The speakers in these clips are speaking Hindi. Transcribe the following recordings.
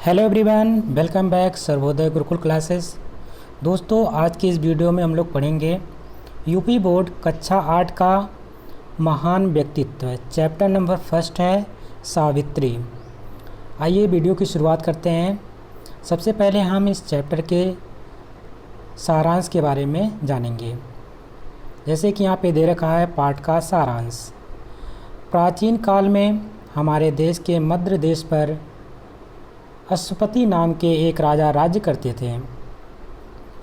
Hello everyone, welcome back Sarvodaya Gurukul classes. दोस्तों, आज की इस वीडियो में हम लोग पढ़ेंगे यूपी बोर्ड कक्षा 8 का महान व्यक्तित्व। चैप्टर नंबर फर्स्ट है सावित्री। आइए वीडियो की शुरुआत करते हैं। सबसे पहले हम इस चैप्टर के सारांश के बारे में जानेंगे। जैसे कि यहाँ पे दे रखा है पाठ का सारांश। प्राचीन काल में हमारे देश के मध्य देश पर अश्वपति नाम के एक राजा राज्य करते थे।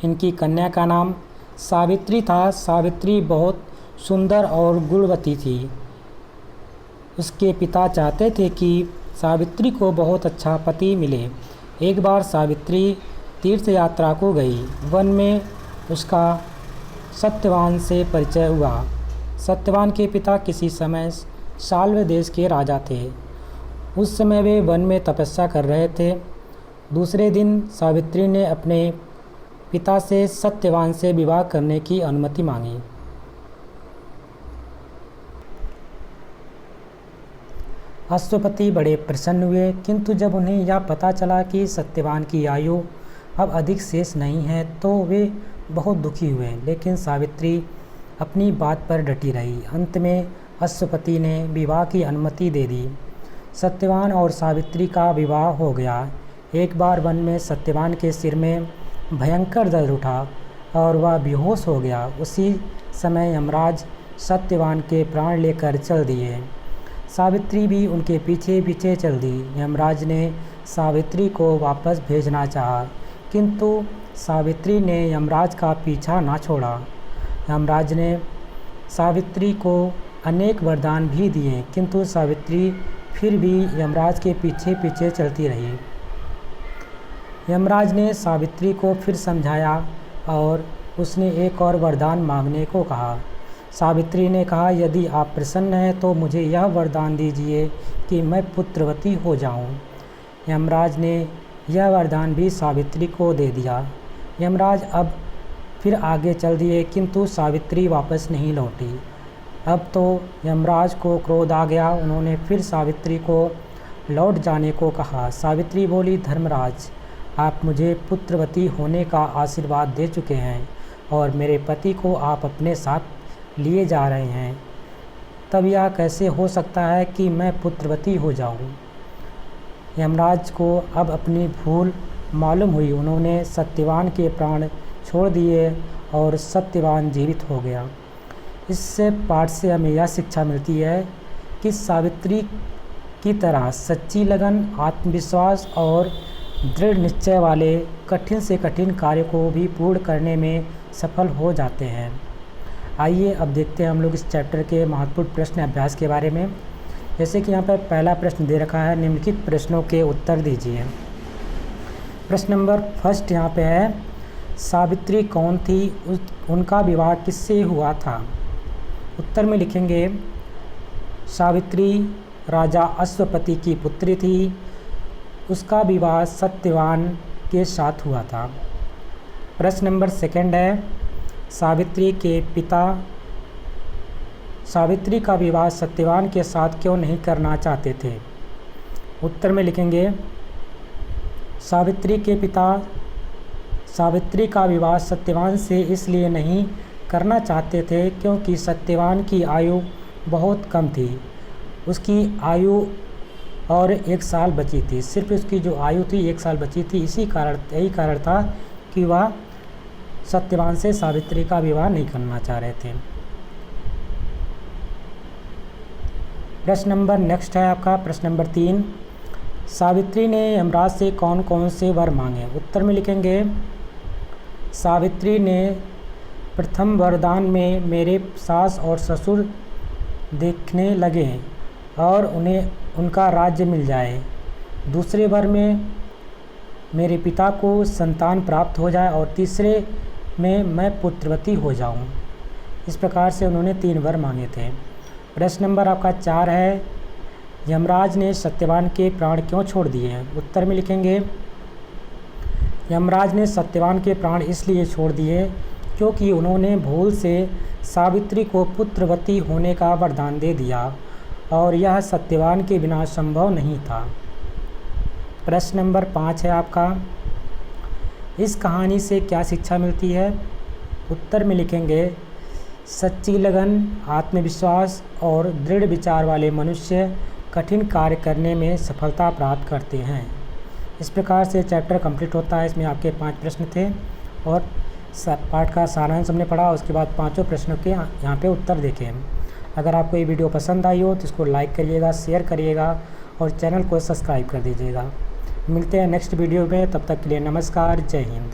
इनकी कन्या का नाम सावित्री था। सावित्री बहुत सुंदर और गुणवती थी। उसके पिता चाहते थे कि सावित्री को बहुत अच्छा पति मिले। एक बार सावित्री तीर्थ यात्रा को गई। वन में उसका सत्यवान से परिचय हुआ। सत्यवान के पिता किसी समय शाल्व देश के राजा थे। उस समय वे वन में तपस्या कर रहे थे। दूसरे दिन सावित्री ने अपने पिता से सत्यवान से विवाह करने की अनुमति मांगी। अश्वपति बड़े प्रसन्न हुए, किंतु जब उन्हें यह पता चला कि सत्यवान की आयु अब अधिक शेष नहीं है तो वे बहुत दुखी हुए। लेकिन सावित्री अपनी बात पर डटी रही। अंत में अश्वपति ने विवाह की अनुमति दे दी। सत्यवान और सावित्री का विवाह हो गया। एक बार वन में सत्यवान के सिर में भयंकर दर्द उठा और वह बेहोश हो गया। उसी समय यमराज सत्यवान के प्राण लेकर चल दिए। सावित्री भी उनके पीछे पीछे चल दी। यमराज ने सावित्री को वापस भेजना चाहा, किंतु सावित्री ने यमराज का पीछा ना छोड़ा। यमराज ने सावित्री को अनेक वरदान भी दिए, किंतु सावित्री फिर भी यमराज के पीछे पीछे चलती रही। यमराज ने सावित्री को फिर समझाया और उसने एक और वरदान मांगने को कहा। सावित्री ने कहा, यदि आप प्रसन्न हैं तो मुझे यह वरदान दीजिए कि मैं पुत्रवती हो जाऊं। यमराज ने यह वरदान भी सावित्री को दे दिया। यमराज अब फिर आगे चल दिए, किंतु सावित्री वापस नहीं लौटी। अब तो यमराज को क्रोध आ गया। उन्होंने फिर सावित्री को लौट जाने को कहा। सावित्री बोली, धर्मराज, आप मुझे पुत्रवती होने का आशीर्वाद दे चुके हैं और मेरे पति को आप अपने साथ लिए जा रहे हैं। तब यह कैसे हो सकता है कि मैं पुत्रवती हो जाऊं? यमराज को अब अपनी भूल मालूम हुई। उन्होंने सत्यवान के प्राण छोड़ दिए और सत्यवान जीवित हो गया। इस पाठ से हमें यह शिक्षा मिलती है कि सावित्री की तरह सच्ची लगन, आत्मविश्वास और दृढ़ निश्चय वाले कठिन से कठिन कार्य को भी पूर्ण करने में सफल हो जाते हैं। आइए अब देखते हैं हम लोग इस चैप्टर के महत्वपूर्ण प्रश्न अभ्यास के बारे में। जैसे कि यहाँ पर पहला प्रश्न दे रखा है, निम्नलिखित प्रश्नों के उत्तर दीजिए। प्रश्न नंबर फर्स्ट यहाँ पे है, सावित्री कौन थी? उनका विवाह किससे हुआ था? उत्तर में लिखेंगे, सावित्री राजा अश्वपति की पुत्री थी। उसका विवाह सत्यवान के साथ हुआ था। प्रश्न नंबर सेकंड है, सावित्री का विवाह सत्यवान के साथ क्यों नहीं करना चाहते थे? उत्तर में लिखेंगे, सावित्री के पिता सावित्री का विवाह सत्यवान से इसलिए नहीं करना चाहते थे क्योंकि सत्यवान की आयु बहुत कम थी। उसकी आयु और 1 साल बची थी। सिर्फ उसकी जो आयु थी 1 साल बची थी। यही कारण था कि वह सत्यवान से सावित्री का विवाह नहीं करना चाह रहे थे। प्रश्न नंबर नेक्स्ट है आपका प्रश्न नंबर 3, सावित्री ने यमराज से कौन कौन से वर मांगे? उत्तर में लिखेंगे, सावित्री ने प्रथम वरदान में मेरे सास और ससुर देखने लगे और उन्हें उनका राज्य मिल जाए। दूसरे वर में मेरे पिता को संतान प्राप्त हो जाए और तीसरे में मैं पुत्रवती हो जाऊं। इस प्रकार से उन्होंने 3 वर मांगे थे। प्रश्न नंबर आपका 4 है, यमराज ने सत्यवान के प्राण क्यों छोड़ दिए? उत्तर में लिखेंगे, यमराज ने सत्यवान के प्राण इसलिए छोड़ दिए क्योंकि उन्होंने भूल से सावित्री को पुत्रवती होने का वरदान दे दिया और यह सत्यवान के बिना संभव नहीं था। प्रश्न नंबर 5 है आपका, इस कहानी से क्या शिक्षा मिलती है? उत्तर में लिखेंगे, सच्ची लगन, आत्मविश्वास और दृढ़ विचार वाले मनुष्य कठिन कार्य करने में सफलता प्राप्त करते हैं। इस प्रकार से चैप्टर कंप्लीट होता है। इसमें आपके 5 प्रश्न थे और पाठ का सारांश हमने पढ़ा। उसके बाद 5 प्रश्नों के यहाँ पे उत्तर देखे हम। अगर आपको ये वीडियो पसंद आई हो तो इसको लाइक करिएगा, शेयर करिएगा और चैनल को सब्सक्राइब कर दीजिएगा। मिलते हैं नेक्स्ट वीडियो में, तब तक के लिए नमस्कार, जय हिंद।